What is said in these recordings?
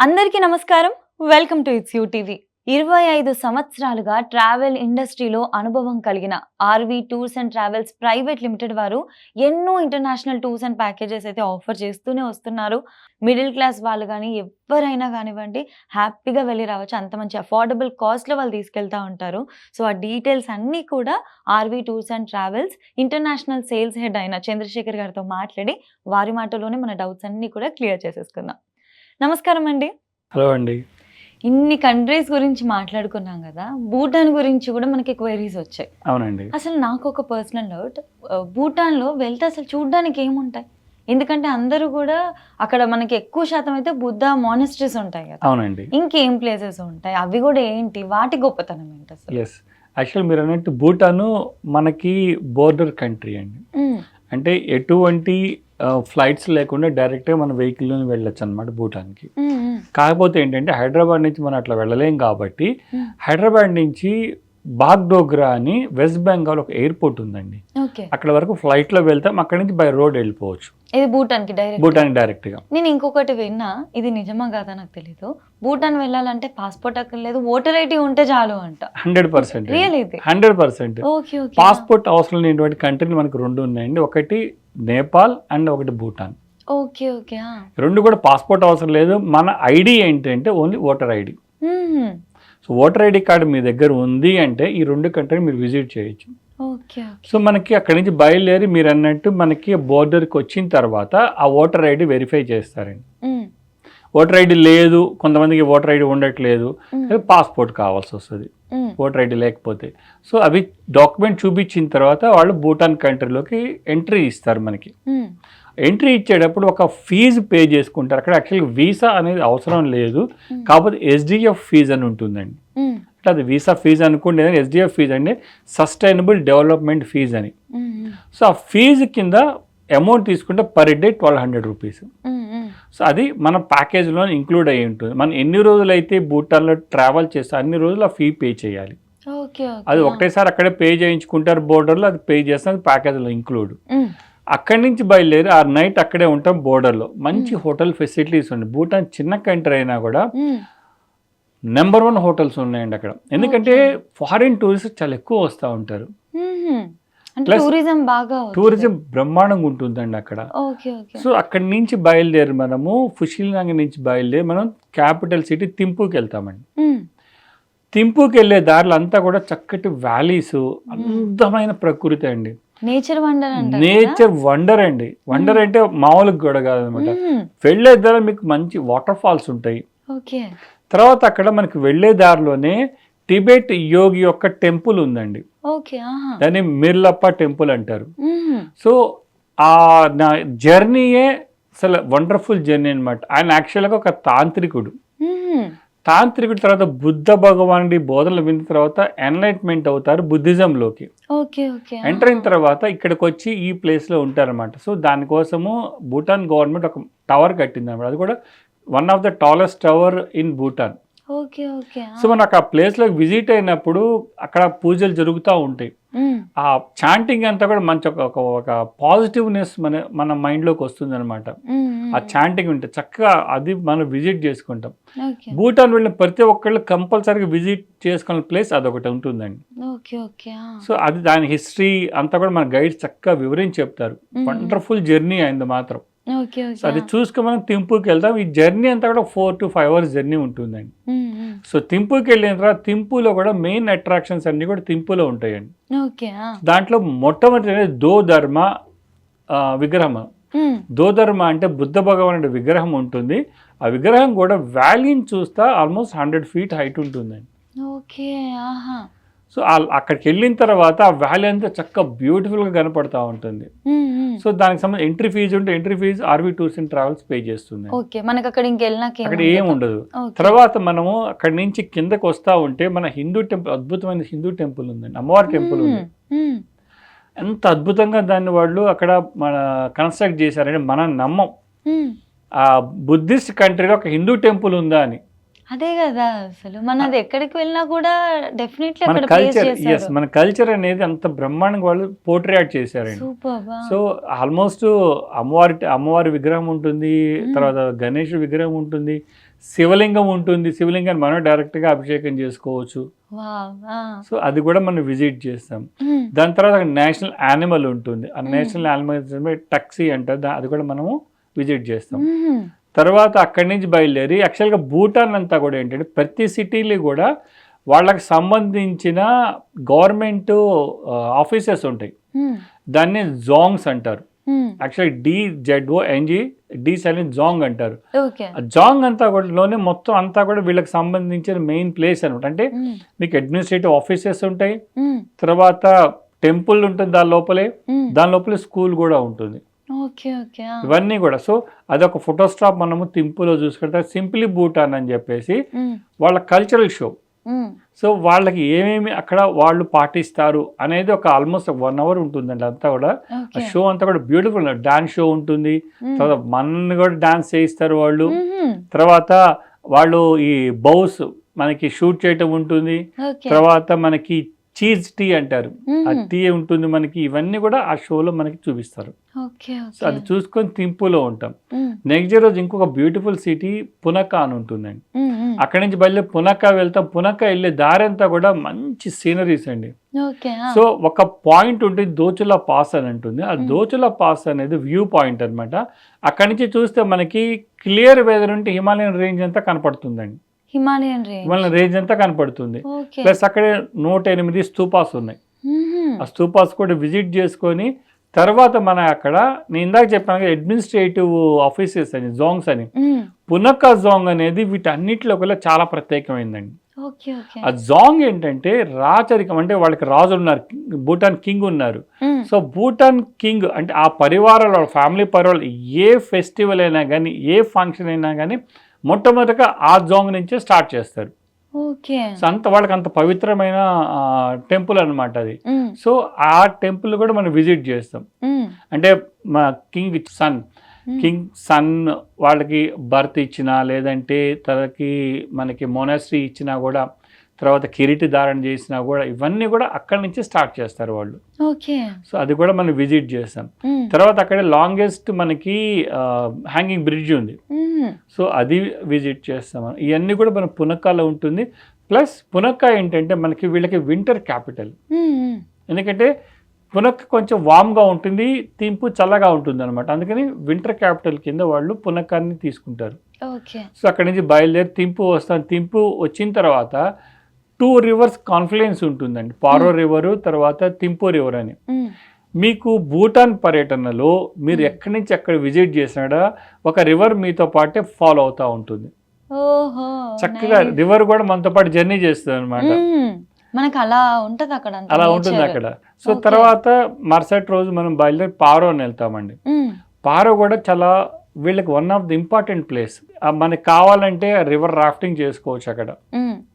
అందరికీ నమస్కారం. Welcome to its you TV. 25 సంవత్సరాలుగా ట్రావెల్ ఇండస్ట్రీలో అనుభవం కలిగిన RV tours and travels private limited వారు ఎన్నో ఇంటర్నేషనల్ టూర్స్ అండ్ ప్యాకేజెస్ అయితే ఆఫర్ చేస్తూనే వస్తున్నారు. మిడిల్ క్లాస్ వాళ్ళు గానీ, ఎవ్వరైనా గానివ్వండి హ్యాపీగా వెళ్లి రావచ్చు. అంత మంచి అఫోర్డబుల్ కాస్ట్‌లో వాళ్ళు తీసుకెళ్తా ఉంటారు. సో, ఆ డీటెయిల్స్ అన్నీ కూడా RV tours and travels international sales head అయిన చంద్రశేఖర్ గారితో మాట్లాడి, వారి మాటల్లోనే మన డౌట్స్ అన్నీ కూడా క్లియర్ చేసేసుకుందాం. నమస్కారం అండి. హలో అండి. ఇన్ని కంట్రీస్ గురించి మాట్లాడుకున్నాం గదా! భూటాన్ గురించి గూడా మనకి క్వెరీస్ వచ్చాయి. అవునండి. అసలు నాకొక పర్సనల్ డౌట్. భూటాన్‌లో వెళ్తే అసలు చూడ్డానికి ఏముంటాయి? ఎందుకంటే అందరూ గూడా అక్కడ మనకి ఎక్కువ శాతం అయితే బుద్ధ మానస్టరీస్ ఉంటాయి గదా! అవునండి. ఇంకేం ప్లేసెస్ ఉంటాయి? అవి గూడా ఏంటి? వాటి గొప్పతనం ఏంటి అసలు? యెస్. యాక్చువల్ మీరన్నట్టు భూటాను మనకి బోర్డర్ కంట్రీ అండి. హ్మ్. అంటే ఎటువంటి ఫ్లైట్స్ లేకుండా డైరెక్ట్‌గా మన వెహికల్‌లోనే వెళ్ళొచ్చనమాట భూటాన్‌కి. హ్మ్. హ్మ్. కాకపోతే ఏంటంటే హైదరాబాద్ నుంచి మనం అట్లా వెళ్ళలేం కాబట్టి హ్మ్. హైదరాబాద్ నుంచి బాగ్డోగ్రా అని వెస్ట్ బెంగాల్ ఒక ఎయిర్‌పోర్ట్ ఉందండి. ఓకే. అక్కడ వరకు ఫ్లైట్‌లో వెళ్తాం. అక్కడి నుంచి బై రోడ్ వెళ్ళిపోవచ్చు. ఇది భూటాన్‌కి డైరెక్ట్. భూటాన్‌కి డైరెక్ట్‌గా. నేను ఇంకొకటి విన్నా. ఇది నిజమా కాదా నాకు తెలీదు. భూటాన్ వెళ్ళాలంటే పాస్‌పోర్ట్ అక్కర్లేదు. ఓటర్ ఐడీ ఉంటే చాలు అంట. 100% రియల్ ఇది? 100%. ఓకే. ఓకే. పాస్‌పోర్ట్ అవసరం లేనటువంటి కంట్రీలు మనకు 2 ఉన్నాయండి. ఒకటి నేపాల్ అండ్ ఒకటి భూటాన్. ఓకే. ఓకే. ఆ! 2 కూడా పాస్‌పోర్ట్ అవసరం లేదు. మన ఐడీ ఏంటంటే ఓన్లీ ఓటర్ ఐడీ. హుహు. సో, ఓటర్ ఐడీ కార్డ్ మీ దగ్గర ఉంది అంటే ఈ 2 కంట్రీని మీరు విజిట్ చేయొచ్చు. ఓకే. సో, మనకి అక్కడి నుంచి బయలుదేరి మీరన్నట్టు మనకి బోర్డర్‌కి వచ్చిన తర్వాత ఆ ఓటర్ ఐడీ వెరిఫై చేస్తారండి. హ్మ్. ఓటర్ ఐడీ లేదు, కొంతమందికి ఓటర్ ఐడీ ఉండట్లేదు, హ్మ్. పాస్‌పోర్ట్ కావాల్సొస్తది. హ్మ్. ఓటర్ ఐడీ లేకపోతే. సో, అవి డాక్యుమెంట్ చూపించిన తర్వాత వాళ్ళు భూటాన్ కంట్రీలోకి ఎంట్రీ ఇస్తారు మనకి. హ్మ్. ఎంట్రీ ఇచ్చేటప్పుడు ఒక ఫీజు పే చేసుకుంటారు. అక్కడ యాక్చువల్‌గా వీసా అనేది అవసరం లేదు. హ్మ్. కాకపోతే ఎస్‌డిఎఫ్ ఫీజ్ అని ఉంటుందండి. హ్మ్. అంటే అది వీసా ఫీజ్ అనుకోండి, ఎస్‌డిఎఫ్ ఫీజ్ అంటే సస్టైనబుల్ డెవలప్మెంట్ ఫీజ్ అని. హ్మ్. సో, ఆ ఫీజు కింద అమౌంట్ తీసుకుంటే పర్ డే 1200 రూపీస్. హ్మ్. హ్మ్. సో, అది మన ప్యాకేజ్‌లో ఇంక్లూడ్ అయ్యి ఉంటుంది. మనం ఎన్ని రోజులైతే భూటాన్‌లో ట్రావెల్ చేస్తే అన్ని రోజులు ఆ ఫీ పే చేయాలి. ఓకే. అది ఓకే. ఆ! ఒకటేసారి అక్కడే పే చేయించుకుంటారు బోర్డర్‌లో, అది పే చేస్తే అది ప్యాకేజ్‌లో ఇంక్లూడ్. హ్మ్. అక్కడి నుంచి బయలుదేరి ఆ నైట్ అక్కడే ఉంటాం బోర్డర్‌లో. మంచి హ్మ్. హోటల్ ఫెసిలిటీస్ ఉన్నాయి. భూటాన్ చిన్న కంట్రీ అయినా కూడా హ్మ్. నంబర్ 1 హోటల్స్ ఉన్నాయండి అక్కడ. ఎందుకంటే ఓకే. ఫారిన్ టూరిస్ట్ చాలా ఎక్కువ వస్తూ ఉంటారు. హుహు. అంటే ప్లస్ టూరిజం బాగా అవుతది. టూరిజం బ్రహ్మాండంగా ఉంటుందండి అక్కడ. ఓకే. ఓకే. సో, అక్కడి నుంచి బయలుదేరి మనము ఫుషిల్గాంగ్ నుంచి బయలుదేరి మనం క్యాపిటల్ సిటీ థింపూకి వెళ్తామండి. హ్మ్. థింపూకి వెళ్ళే దారిలో అంతా కూడా చక్కటి వ్యాలీస్, హ్మ్. అందమైన ప్రకృతి అండి. నేచర్ వండర్ అంటారు కదా! నేచర్ వండర్ అండి. వండర్ హ్మ్. అంటే మామూలుగా కూడా కాదనమాట. హ్మ్. వెళ్ళే దారిలో మీకు మంచి వాటర్ ఫాల్స్ ఉంటాయి. ఓకే. తర్వాత అక్కడ మనకి వెళ్ళే దారిలోనే టిబెట్ యోగి యొక్క టెంపుల్ ఉందండి. ఓకే. ఆహా! దాన్ని మిర్లప్ప టెంపుల్ అంటారు. హుహు. సో, ఆ నా జర్నీయే అసలు వండర్‌ఫుల్ జర్నీ అనమాట. ఆయన యాక్చువల్‌గా ఒక తాంత్రికుడు. హుహు. తాంత్రికుడి తర్వాత బుద్ధ భగవానుడి బోధనలు విన్న తర్వాత ఎన్‌లైట్‌మెంట్ అవుతారు బుద్ధిజంలోకి. ఓకే. ఓకే. ఎంటర్ ఆహా! అయిన తర్వాత ఇక్కడికొచ్చి ఈ ప్లేస్‌లో ఉంటారనమాట. సో, దానికోసము భూటాన్ గవర్నమెంట్ ఒక టవర్ కట్టిందనమాట. అది కూడా one of the tallest tower in Bhutan. Okay. Okay. So, ఆ! మనకు ఆ ప్లేస్‌లోకి విజిట్ అయినప్పుడు అక్కడ పూజలు జరుగుతా ఉంటాయి. హ్మ్. ఆ చాంటింగ్ అంతా కూడా మంచి ఒక పాజిటివ్‌నెస్ మన మైండ్‌లోకి వస్తుందనమాట. హ్మ్. ఆ హ్మ్. చాంటింగ్ ఉంటే చక్కగా అది మనం విజిట్ చేసుకుంటాం. ఓకే. భూటాన్ వెళ్ళిన ప్రతి ఒక్కళ్ళు కంపల్సరీగా విజిట్ చేసుకునే ప్లేస్ అదొకటి ఉంటుందండి. ఓకే. ఓకే. ఆ! సో, అది దాని హిస్టరీ అంతా కూడా మన గైడ్స్ చక్కగా వివరించి చెప్తారు. హ్మ్. హ్మ్. వండర్‌ఫుల్ జర్నీ అయింది మాత్రం. ఓకే. So, okay. అది ఆ! చూసుకొని మనం థింపూకి వెళ్తాం. ఈ జర్నీ అంతా కూడా 4-5 అవర్స్ జర్నీ ఉంటుందండి. హ్మ్. హ్మ్. సో, థింపూకి వెళ్ళిన తర్వాత థింపూలో కూడా మెయిన్ అట్రాక్షన్స్ అన్నీ కూడా థింపూలో ఉంటాయండి. ఓకే. ఆ! దాంట్లో మొట్టమొదటి దో ధర్మ విగ్రహం. హ్మ్. దో ధర్మ అంటే బుద్ధ భగవానుడి విగ్రహం ఉంటుంది. ఆ విగ్రహం కూడా వ్యాలీని చూస్తా ఆల్మోస్ట్ 100 ఫీట్ హైట్ ఉంటుందండి. ఓకే. ఆహా! సో, అక్కడికెళ్ళిన తర్వాత ఆ వ్యాలీ అంతా చక్కగా బ్యూటిఫుల్‌గా కనపడతా ఉంటుంది. హ్మ్. హ్మ్. సో, దానికి సంబంధించి ఎంట్రీ ఫీజ్ ఉంటే entry fee RV tours and travels pay చేస్తుందండి. ఓకే. మనకక్కడ ఇంకెళ్ళినాక అక్కడ ఏముండదు. ఏముండదు. ఓకే. తర్వాత మనము అక్కడి నుంచి కిందకొస్తా ఉంటే మన హిందూ టెంపుల్, అద్భుతమైన హిందూ టెంపుల్ ఉందండి. అమ్మవారి టెంపుల్ హ్మ్. ఉంది. హ్మ్. ఎంత అద్భుతంగా దాన్ని వాళ్ళు అక్కడ మన కన్‌స్ట్రక్ట్ చేశారంటే మనం నమ్మం. హ్మ్. ఆ బుద్ధిస్ట్ కంట్రీలో ఒక హిందూ టెంపుల్ ఉందా అని. అదే కదా అసలు మనది ఎక్కడికి వెళ్ళినా కూడా డెఫినెట్లీ మన అక్కడ ప్లేస్ కల్చర్ ఎస్ చేశారు. మన కల్చర్ అనేది అంత బ్రహ్మాండంగా వాళ్ళు పోర్ట్రేట్ చేశారండి. సూపర్. సో ఆల్మోస్ట్ అమ్మవారి విగ్రహం ఉంటుంది, తర్వాత గణేష్ విగ్రహం ఉంటుంది, శివలింగం ఉంటుంది. శివలింగాన్ని మనం డైరెక్ట్గా అభిషేకం చేసుకోవచ్చు. సో అది కూడా మనం విజిట్ చేస్తాం. దాని తర్వాత నేషనల్ యానిమల్ ఉంటుంది. ఆ నేషనల్ యానిమల్ టక్సీ అంటారు, అది కూడా మనము విజిట్ చేస్తాం. తర్వాత అక్కడి నుంచి బయలుదేరి యాక్చువల్గా భూటాన్ అంతా కూడా ఏంటంటే ప్రతి సిటీలో కూడా వాళ్ళకి సంబంధించిన గవర్నమెంట్ ఆఫీసెస్ ఉంటాయి. దాన్ని జోంగ్స్ అంటారు. యాక్చువల్గా DZONG జోంగ్ అంటారు. జోంగ్ అంతా కూడా లోనే మొత్తం అంతా కూడా వీళ్ళకి సంబంధించిన మెయిన్ ప్లేస్ అనమాట. అంటే మీకు అడ్మినిస్ట్రేటివ్ ఆఫీసెస్ ఉంటాయి, తర్వాత టెంపుల్ ఉంటుంది దాని లోపలే స్కూల్ కూడా ఉంటుంది. ఇవన్నీ కూడా. సో అదొక ఫోటో స్టాప్ మనము థింపులో చూసుకుంటే సింప్లీ భూటాన్ అని చెప్పేసి వాళ్ళ కల్చరల్ షో. సో వాళ్ళకి ఏమేమి అక్కడ వాళ్ళు పాటిస్తారు అనేది ఒక ఆల్మోస్ట్ 1 hour ఉంటుందండి. అంతా కూడా ఆ షో అంతా కూడా బ్యూటిఫుల్. డాన్స్ షో ఉంటుంది, తర్వాత మనల్ని కూడా డాన్స్ చేయిస్తారు వాళ్ళు. తర్వాత వాళ్ళు ఈ బౌస్ మనకి షూట్ చేయటం ఉంటుంది. తర్వాత మనకి చీజ్ టీ అంటారు, ఆ టీ ఉంటుంది మనకి. ఇవన్నీ కూడా ఆ షోలో మనకి చూపిస్తారు. సో అది చూసుకొని థింపులో ఉంటాం. నెక్స్ట్ డే రోజు ఇంకొక బ్యూటిఫుల్ సిటీ పునక అని ఉంటుందండి. అక్కడి నుంచి బయలుదేరి పునక వెళ్తాం. పునక వెళ్ళే దారి అంతా కూడా మంచి సీనరీస్ అండి. సో ఒక పాయింట్ ఉంటుంది, దోచులా పాస్ అని ఉంటుంది. ఆ దోచులా పాస్ అనేది వ్యూ పాయింట్ అనమాట. అక్కడి నుంచి చూస్తే మనకి క్లియర్ వెదర్ ఉంటే హిమాలయన్ రేంజ్ అంతా కనపడుతుందండి. హిమాలయన్ రేంజ్ అంతా కనపడుతుంది. ప్లస్ అక్కడే 108 స్తూపాస్ ఉన్నాయి. ఆ స్తూపాస్ కూడా విజిట్ చేసుకొని తర్వాత మన అక్కడ నేను ఇందాక చెప్పాను అడ్మినిస్ట్రేటివ్ ఆఫీసెస్ అని జోంగ్స్ అని. పునక జోంగ్ అనేది వీటన్నిటిలో కూడా చాలా ప్రత్యేకమైందండి. ఆ జోంగ్ ఏంటంటే రాచరికం, అంటే వాళ్ళకి రాజు ఉన్నారు, భూటాన్ కింగ్ ఉన్నారు. సో భూటాన్ కింగ్ అంటే ఆ పరివారాలు, ఫ్యామిలీ పరివారాలు ఏ ఫెస్టివల్ అయినా కానీ, ఏ ఫంక్షన్ అయినా కానీ మొట్టమొదటిగా ఆ జోంగ్ నుంచే స్టార్ట్ చేస్తారు. సో అంత వాళ్ళకి అంత పవిత్రమైన టెంపుల్ అనమాట అది. సో ఆ టెంపుల్ కూడా మనం విజిట్ చేస్తాం. అంటే మా కింగ్ సన్ వాళ్ళకి బర్త్ ఇచ్చినా, లేదంటే తనకి మనకి మొనాస్ట్రీ ఇచ్చినా కూడా, తర్వాత కిరీటి ధారణ చేసినా కూడా, ఇవన్నీ కూడా అక్కడి నుంచి స్టార్ట్ చేస్తారు వాళ్ళు. సో అది కూడా మనం విజిట్ చేస్తాం. తర్వాత అక్కడే లాంగెస్ట్ మనకి హ్యాంగింగ్ బ్రిడ్జ్ ఉంది. సో అది విజిట్ చేస్తాం. ఇవన్నీ కూడా మన పునక్కాలో ఉంటుంది. ప్లస్ పునక్క ఏంటంటే మనకి వీళ్ళకి వింటర్ క్యాపిటల్. ఎందుకంటే పునక్క కొంచెం వామ్గా ఉంటుంది, థింపు చల్లగా ఉంటుంది అనమాట. అందుకని వింటర్ క్యాపిటల్ కింద వాళ్ళు పునక్కాన్ని తీసుకుంటారు. సో అక్కడి నుంచి బయలుదేరి థింపు వస్తాం. థింపు వచ్చిన తర్వాత 2 rivers కాన్ఫ్లుయెన్స్ ఉంటుందండి. పారో రివరు, తర్వాత థింపు రివర్ అని. మీకు భూటాన్ పర్యటనలో మీరు ఎక్కడి నుంచి ఎక్కడ విజిట్ చేసినా ఒక రివర్ మీతో పాటే ఫాలో అవుతూ ఉంటుంది. చక్కగా రివర్ కూడా మనతో పాటు జర్నీ చేస్తుంది అనమాట. మనకు అలా ఉంటుంది అక్కడ. సో తర్వాత మరుసటి రోజు మనం బయలుదేరి పారో అని వెళ్తామండి. పారో కూడా చాలా వీళ్ళకి one of the important place. మనకి కావాలంటే రివర్ రాఫ్టింగ్ చేసుకోవచ్చు అక్కడ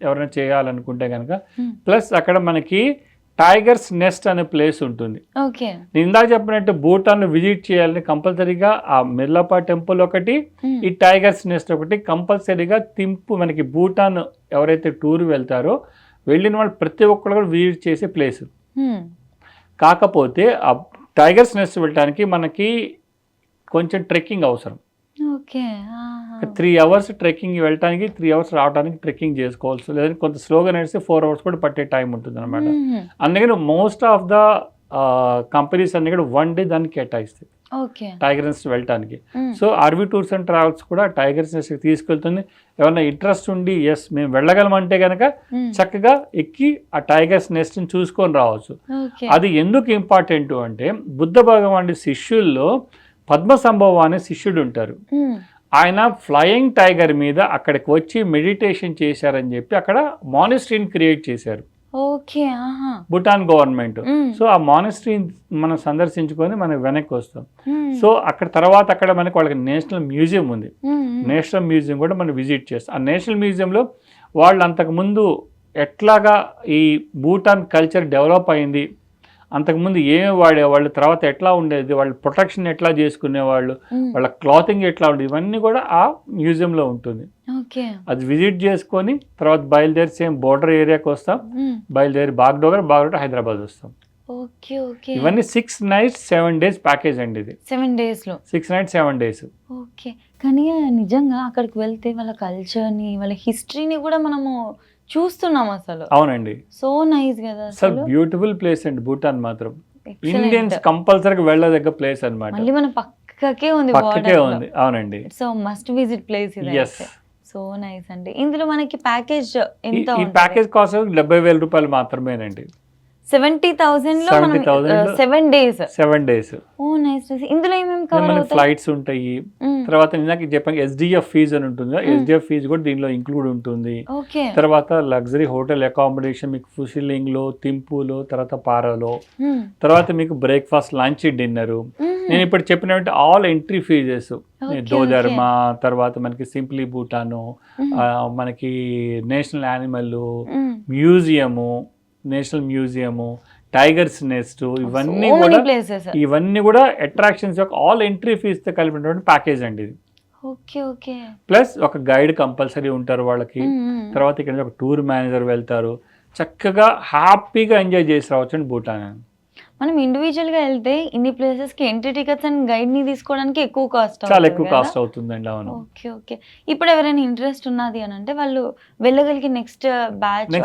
ఎవరైనా చేయాలనుకుంటే కనుక. ప్లస్ అక్కడ మనకి టైగర్స్ నెస్ట్ అనే ప్లేస్ ఉంటుంది. నేను ఇందాక చెప్పినట్టు భూటాన్ విజిట్ చేయాలని కంపల్సరీగా ఆ మిర్లాపా టెంపుల్ ఒకటి, ఈ టైగర్స్ నెస్ట్ ఒకటి కంపల్సరీగా థింపు మనకి భూటాన్ ఎవరైతే టూర్ వెళ్తారో వెళ్ళిన వాళ్ళు ప్రతి ఒక్కరు కూడా విజిట్ చేసే ప్లేస్. కాకపోతే ఆ టైగర్స్ నెస్ట్ వెళ్ళడానికి మనకి కొంచెం ట్రెక్కింగ్ అవసరం. 3 hours ట్రెక్కింగ్ వెళ్ళడానికి, 3 hours రావడానికి ట్రెక్కింగ్ చేసుకోవచ్చు. లేదంటే కొంత స్లోగా నడిస్తే 4 hours కూడా పట్టే టైం ఉంటుంది అనమాట. అందుకని మోస్ట్ ఆఫ్ ద కంపెనీస్ అన్ని కూడా 1 day దాన్ని కేటాయిస్తాయి టైగర్ నెస్ట్ వెళ్ళటానికి. So RV tours and travels కూడా టైగర్స్ నెస్ట్ తీసుకెళ్తుంది. ఏమన్నా ఇంట్రెస్ట్ ఉండి ఎస్ మేము వెళ్ళగలమంటే కనుక చక్కగా ఎక్కి ఆ టైగర్స్ నెస్ట్ ని చూసుకొని రావచ్చు. అది ఎందుకు ఇంపార్టెంట్ అంటే బుద్ధ భగవానుడి శిష్యుల్లో పద్మసంభవ అనే శిష్యుడు ఉంటారు. ఆయన ఫ్లయింగ్ టైగర్ మీద అక్కడికి వచ్చి మెడిటేషన్ చేశారని చెప్పి అక్కడ మానిస్ట్రీని క్రియేట్ చేశారు భూటాన్ గవర్నమెంట్. సో ఆ మానిస్ట్రీని మనం సందర్శించుకొని మనం వెనక్కి వస్తాం. సో అక్కడ తర్వాత అక్కడ మనకి వాళ్ళకి నేషనల్ మ్యూజియం ఉంది. నేషనల్ మ్యూజియం కూడా మనం విజిట్ చేస్తాం. ఆ నేషనల్ మ్యూజియంలో వాళ్ళు అంతకుముందు ఎట్లాగా ఈ భూటాన్ కల్చర్ డెవలప్ అయింది, అంతకుముందు ఏమి వాడేవాళ్ళు, తర్వాత ఎట్లా ఉండేది, వాళ్ళ ప్రొటెక్షన్ ఎట్లా చేసుకునేవాళ్ళు, వాళ్ళ క్లాతింగ్ ఎట్లా ఉండేది, ఇవన్నీ కూడా ఆ మ్యూజియంలో ఉంటుంది. ఓకే. అది విజిట్ చేసుకొని తర్వాత బయలుదేరి సేమ్ బోర్డర్ ఏరియాకి వస్తాం, బయలుదేరి బాగ్డోగర్ హైదరాబాద్ వస్తాం. ఓకే. ఓకే. ఇవన్నీ 6 nights 7 days ప్యాకేజ్ అండి ఇది. 7 డేస్‌లో. 6 nights 7 days. ఓకే. కానీ నిజంగా అక్కడికి వెళ్తే వాళ్ళ కల్చర్‌ని, వాళ్ళ హిస్టరీని కూడా మనము చూస్తున్నాం అసలు. అవునండి. సో నైస్ కదా అసలు అసలు. బ్యూటిఫుల్ ప్లేస్ అండి భూటాన్ మాత్రం. ఎక్సలెంట్. ఇండియన్స్ కంపల్సరీగా వెళ్ళదగ్గ ప్లేస్ అన్నమాట. మళ్ళీ మన పక్కకే ఉంది పక్కకే border లో. ఉంది. అవునండి. సో మస్ట్ విజిట్ ప్లేస్ ఇది. ఎస్. సో నైస్ అండి. ఇందులో మనకి ప్యాకేజ్ ఈ ఎంత ఈ ఉంటుంది? ప్యాకేజ్ కాస్ట్ 70,000 రూపాయలు మాత్రమేనండి. 70,000లో మనం 70,000 లో 7 డేస్. 7 days. ఓ నైస్. ఇందులో ఏమేమి కవర్ మనకి అవుతాయి? ఫ్లైట్స్ ఉంటాయి, తర్వాత ఇందాక చెప్పాను SDF ఫీజు అని ఉంటుంది. SDF ఫీజు కూడా దీనిలో ఇంక్లూడ్ ఉంటుంది. ఓకే. తర్వాత లగ్జరీ హోటల్ అకామిడేషన్ మీకు ఫుషిలింగ్లో, తింపులో, తర్వాత పారాలో, తర్వాత మీకు బ్రేక్ఫాస్ట్, లంచ్, డిన్నర్. నేను ఇప్పుడు చెప్పినట్టు ఆల్ ఎంట్రీ ఫీజెస్, దోధర్మా, తర్వాత మనకి సింప్లీ భూటాను, మనకి national animal museum, national museum, tigers nest, ఇవన్నీ కూడా అట్రాక్షన్స్ యొక్క ఆల్ ఎంట్రీ ఫీజుతో కలిపినటువంటి ప్యాకేజ్ అండి ఇది. ఓకే. ఓకే. ప్లస్ ఒక గైడ్ కంపల్సరీ ఉంటారు వాళ్ళకి. తర్వాత ఇక్కడ నుంచి ఒక టూర్ మేనేజర్ వెళ్తారు. చక్కగా హ్యాపీగా ఎంజాయ్ చేసి రావచ్చు అండి భూటాన్. మనం ఇండివిజువల్ గా వెళ్తే ఇన్ని ప్లేసెస్ కి ఎంట్రీ టికెట్స్ అండ్ గైడ్ ని తీసుకోవడానికి ఎక్కువ కాస్ట్ చాలా ఎక్కువ కాస్ట్ అవుతుందండి. అవును. ఓకే. ఓకే. ఇప్పుడు ఎవరైనా ఇంట్రెస్ట్ ఉన్నది అని అంటే వాళ్ళు వెళ్ళగలిగే నెక్స్ట్ బ్యాచ్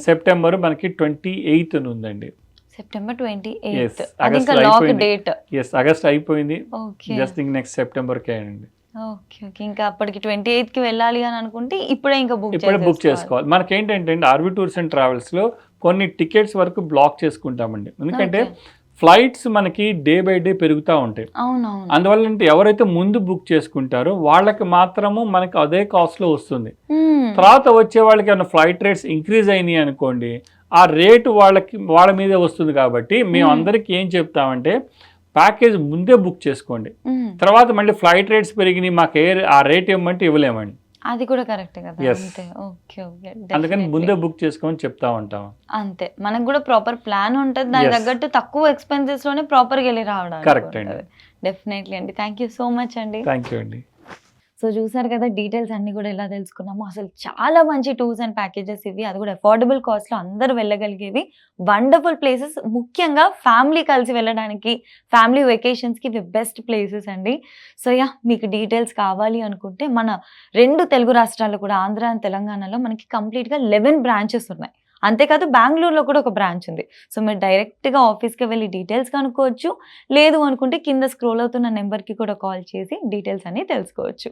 సెప్టెంబర్ మనకి 28 ఉందండి. సెప్టెంబర్ 28. Yes, అది ఇంకా August లాక్ అయిపోయింది. డేట్. ఎస్, ఆగస్ట్ అయిపోయింది. ఓకే. జస్ట్ ఇంక నెక్స్ట్ సెప్టెంబర్కే అండి. ఓకే. ఓకే. ఇంకా అప్పటికి 28 కి వెళ్ళాలి అని అనుకుంటే ఇప్పుడే ఇంకా ఇప్పుడే బుక్ చేసుకోవాలి. మనకేంటంటే ఆర్వి టూర్స్ అండ్ ట్రావెల్స్లో కొన్ని టికెట్స్ వరకు బ్లాక్ చేసుకుంటామండి. ఎందుకంటే ఫ్లైట్స్ మనకి డే బై డే పెరుగుతూ ఉంటాయి. అవునవును. అందువల్ల అంటే ఎవరైతే ముందు బుక్ చేసుకుంటారో వాళ్ళకి మాత్రము మనకి అదే కాస్ట్లో వస్తుంది. తర్వాత వచ్చే వాళ్ళకి ఏమైనా ఫ్లైట్ రేట్స్ ఇంక్రీజ్ అయినాయి అనుకోండి, ఆ రేటు వాళ్ళ మీదే వస్తుంది. కాబట్టి మేము అందరికి ఏం చెప్తామంటే ప్యాకేజ్ ముందే బుక్ చేసుకోండి. తర్వాత మళ్ళీ ఫ్లైట్ రేట్స్ పెరిగినాయి మాకు ఆ రేట్ ఇవ్వమంటే ఇవ్వలేమండి. అది కూడా కరెక్ట్ కదా. Yes. అంతే. ఓకే. ఓకే. అందుకని ముందే బుక్ చేసుకోమని చెప్తా ఉంటాం. అంతే. మనకు కూడా ప్రాపర్ ప్లాన్ ఉంటుంది. దాని Yes. తగ్గట్టు తక్కువ ఎక్స్పెన్సెస్ లోనే ప్రాపర్ గా వెళ్ళి రావడానికి Correct అండి. ఉంటుంది. డెఫినెట్లీ అండి. థ్యాంక్ యూ సో మచ్ అండి. థ్యాంక్ యూ అండి. సో చూసారు కదా డీటెయిల్స్ అన్ని కూడా ఎలా తెలుసుకున్నాము. అసలు చాలా మంచి టూర్స్ అండ్ ప్యాకేజెస్ ఇవి, అది కూడా అఫోర్డబుల్ కాస్ట్లో అందరూ వెళ్ళగలిగేవి, వండర్ఫుల్ ప్లేసెస్. ముఖ్యంగా ఫ్యామిలీ కలిసి వెళ్ళడానికి, ఫ్యామిలీ వెకేషన్స్కి ఇవి బెస్ట్ ప్లేసెస్ అండి. సో మీకు డీటెయిల్స్ కావాలి అనుకుంటే మన 2 తెలుగు రాష్ట్రాల్లో కూడా, ఆంధ్ర అండ్ తెలంగాణలో మనకి కంప్లీట్గా 11 బ్రాంచెస్ ఉన్నాయి. అంతేకాదు బెంగళూరులో కూడా ఒక బ్రాంచ్ ఉంది. సో మీరు డైరెక్ట్గా ఆఫీస్కి వెళ్ళి డీటెయిల్స్ కనుక్కోవచ్చు. లేదు అనుకుంటే కింద స్క్రోల్ అవుతున్న నెంబర్కి కూడా కాల్ చేసి డీటెయిల్స్ అన్ని తెలుసుకోవచ్చు.